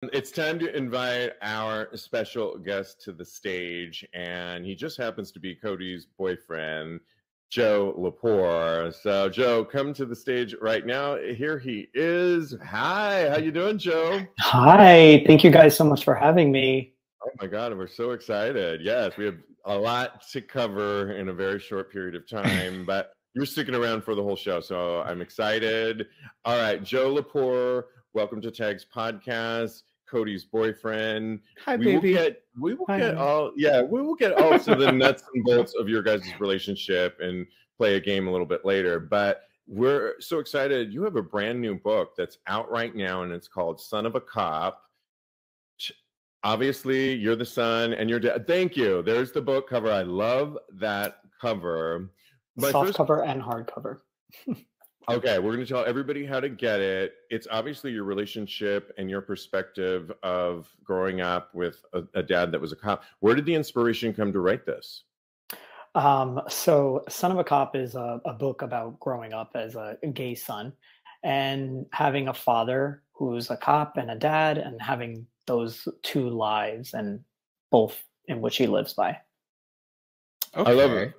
It's time to invite our special guest to the stage, and he just happens to be Cody's boyfriend, Joe Lepore. So, Joe, come to the stage right now. Here he is. Hi, how you doing, Joe? Hi, thank you guys so much for having me. Oh my God, we're so excited. Yes, we have a lot to cover in a very short period of time, but you're sticking around for the whole show, so I'm excited. All right, Joe Lepore, welcome to TAGSPodcast. Cody's boyfriend. Hi, baby. We will Hi, get honey. all to the nuts and bolts of your guys' relationship and play a game a little bit later. But we're so excited. You have a brand new book that's out right now, and it's called Son of a Cop. Obviously, you're the son and your dad. Thank you. There's the book cover. I love that cover. Soft cover and hardcover. Okay, we're going to tell everybody how to get it. It's obviously your relationship and your perspective of growing up with a dad that was a cop. Where did the inspiration come to write this? So Son of a Cop is a book about growing up as a gay son and having a father who's a cop and a dad and having those two lives and both in which he lives by. Okay. I love it.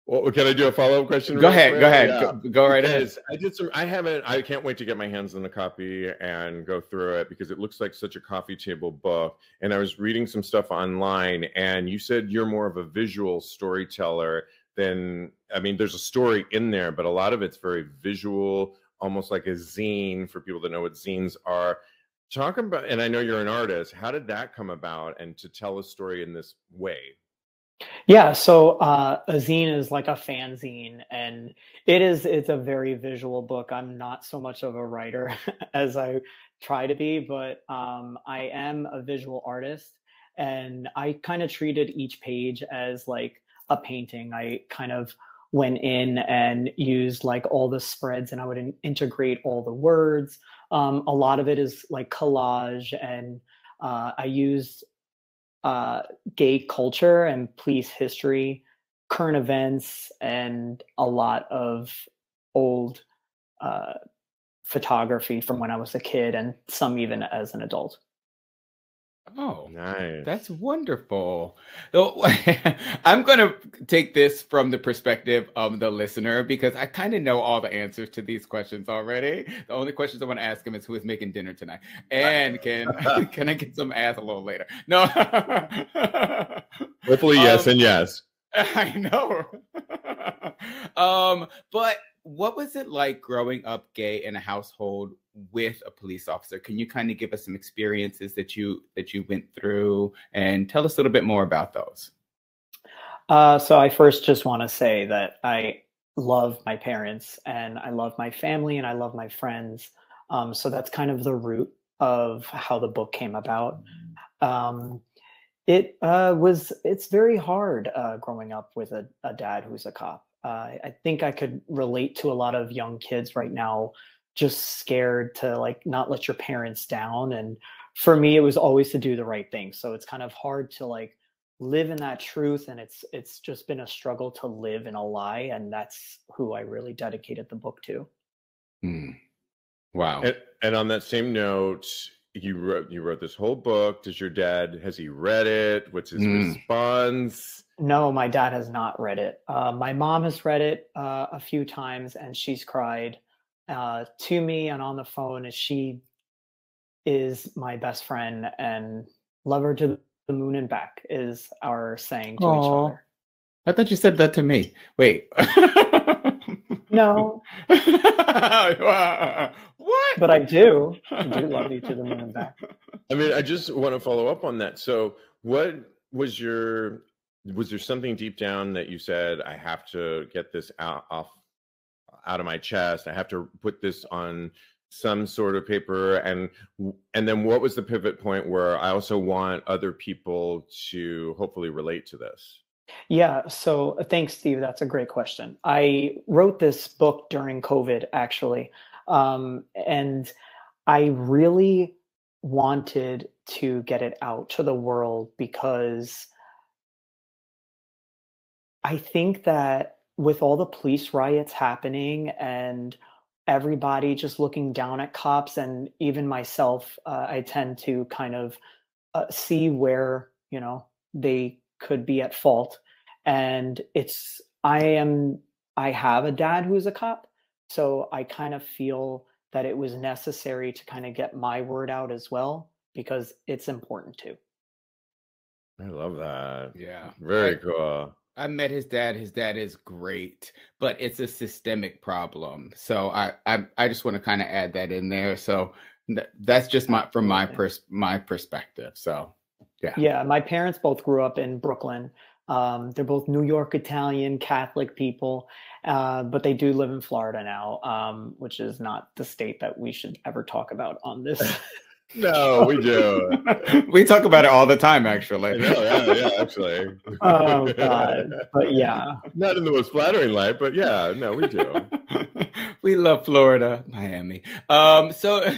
Well, can I do a follow-up question? Go ahead. Yeah. Go right ahead. I can't wait to get my hands on the copy and go through it because it looks like such a coffee table book. And I was reading some stuff online, and you said you're more of a visual storyteller than, I mean, there's a story in there, but a lot of it's very visual, almost like a zine for people that know what zines are. Talk about, and I know you're an artist, how did that come about and to tell a story in this way? Yeah, so a zine is like a fanzine, and it's a very visual book. I'm not so much of a writer as I try to be, but I am a visual artist, and I kind of treated each page as like a painting. I kind of went in and used like all the spreads, and I would integrate all the words. A lot of it is like collage, and I used gay culture and police history, current events, and a lot of old photography from when I was a kid and some even as an adult. Oh, Nice. that's wonderful. So, I'm going to take this from the perspective of the listener because I kind of know all the answers to these questions already. The only questions I want to ask him is who is making dinner tonight, and can I get some ass a little later? No. Hopefully, yes and yes. I know. But what was it like growing up gay in a household with a police officer? Can you kind of give us some experiences that you went through and tell us a little bit more about those? So I first just want to say that I love my parents and I love my family and I love my friends. So that's kind of the root of how the book came about. It's very hard growing up with a dad who's a cop. I think I could relate to a lot of young kids right now, just scared to like not let your parents down. And for me, it was always to do the right thing. So it's kind of hard to like live in that truth. And it's just been a struggle to live in a lie. And that's who I really dedicated the book to. Wow. And on that same note, you wrote this whole book. Has he read it? What's his response? No, my dad has not read it. My mom has read it a few times and she's cried to me and on the phone, as she is my best friend and love her to the moon and back is our saying to each other. I thought you said that to me. Wait. No. What? But I do love you to the moon and back. I mean, I just want to follow up on that. So what was there something deep down that you said, I have to get this out of my chest. I have to put this on some sort of paper. And then what was the pivot point where I also want other people to hopefully relate to this? Yeah. So thanks, Steve. That's a great question. I wrote this book during COVID, actually. And I really wanted to get it out to the world because I think that with all the police riots happening and everybody just looking down at cops, and even myself, I tend to kind of see where, you know, they could be at fault. And I have a dad who's a cop, so I kind of feel that it was necessary to kind of get my word out as well, because it's important too. I love that. Yeah. Very cool. I met his dad. His dad is great, but it's a systemic problem. So I just want to kind of add that in there. So that's just from my perspective. So yeah. Yeah, my parents both grew up in Brooklyn. They're both New York Italian Catholic people, but they do live in Florida now, which is not the state that we should ever talk about on this. No, we do. We talk about it all the time, actually. I know, yeah, actually. Oh God, but yeah, not in the most flattering light, but yeah, no, we do. We love Florida, Miami. So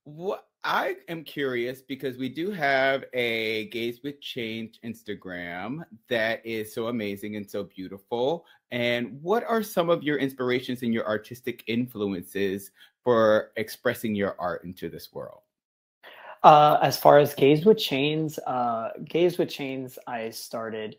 what I am curious, because we do have a Gays with Change Instagram that is so amazing and so beautiful. And what are some of your inspirations and your artistic influences for expressing your art into this world? As far as Gays with Chains, I started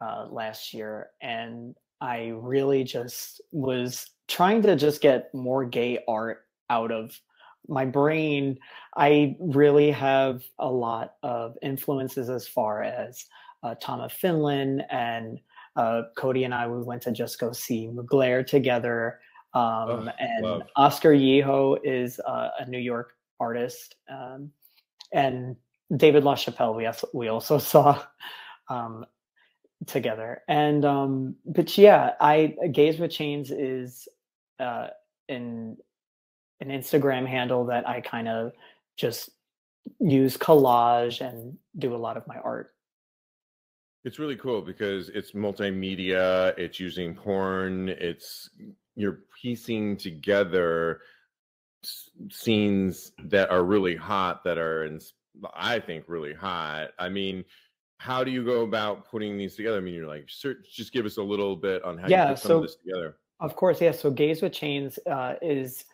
last year, and I really just was trying to just get more gay art out of my brain. I really have a lot of influences as far as Tom of Finland, and Cody and we went to just go see Mugler together. And love. Oscar Yeho is a New York artist. And David LaChapelle, we also saw together. And but yeah, Gays with Chains is an Instagram handle that I kind of just use collage and do a lot of my art. It's really cool because it's multimedia, it's using porn, you're piecing together scenes that are really hot, I think really hot. I mean, how do you go about putting these together? I mean, you're like, just give us a little bit on how you put some of this together. Of course, yeah. So Gays with Chains is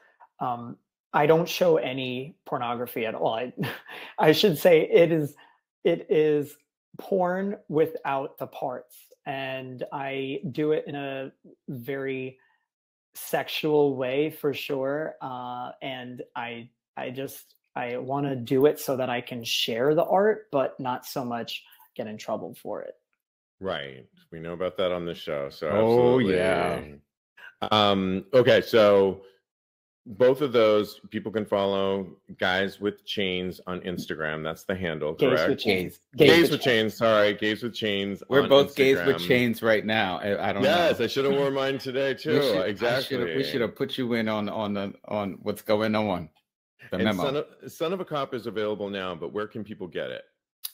I don't show any pornography at all. I should say it is porn without the parts, and I do it in a very sexual way for sure. And I want to do it so that I can share the art, but not so much get in trouble for it. Right. We know about that on the show. So absolutely. Yeah. Okay, so both of those people can follow Guys with Chains on Instagram. That's the handle, correct? Gays with Chains. Sorry, Gays with Chains. We're both Instagram. Gays with Chains right now. I don't know. Yes, I should have worn mine today too. Exactly. We should have put you in on what's going on. The memo. Son of a Cop is available now, but where can people get it?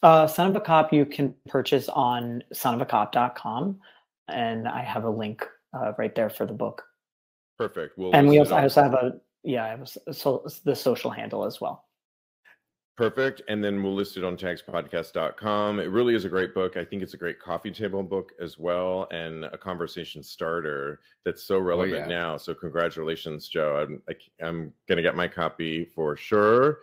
Son of a Cop you can purchase on sonofacop.com, and I have a link right there for the book. Perfect. And I also have the social handle as well. Perfect. And then we'll list it on TAGSPodcast.com. It really is a great book. I think it's a great coffee table book as well, and a conversation starter that's so relevant now. So congratulations, Joe. I'm going to get my copy for sure.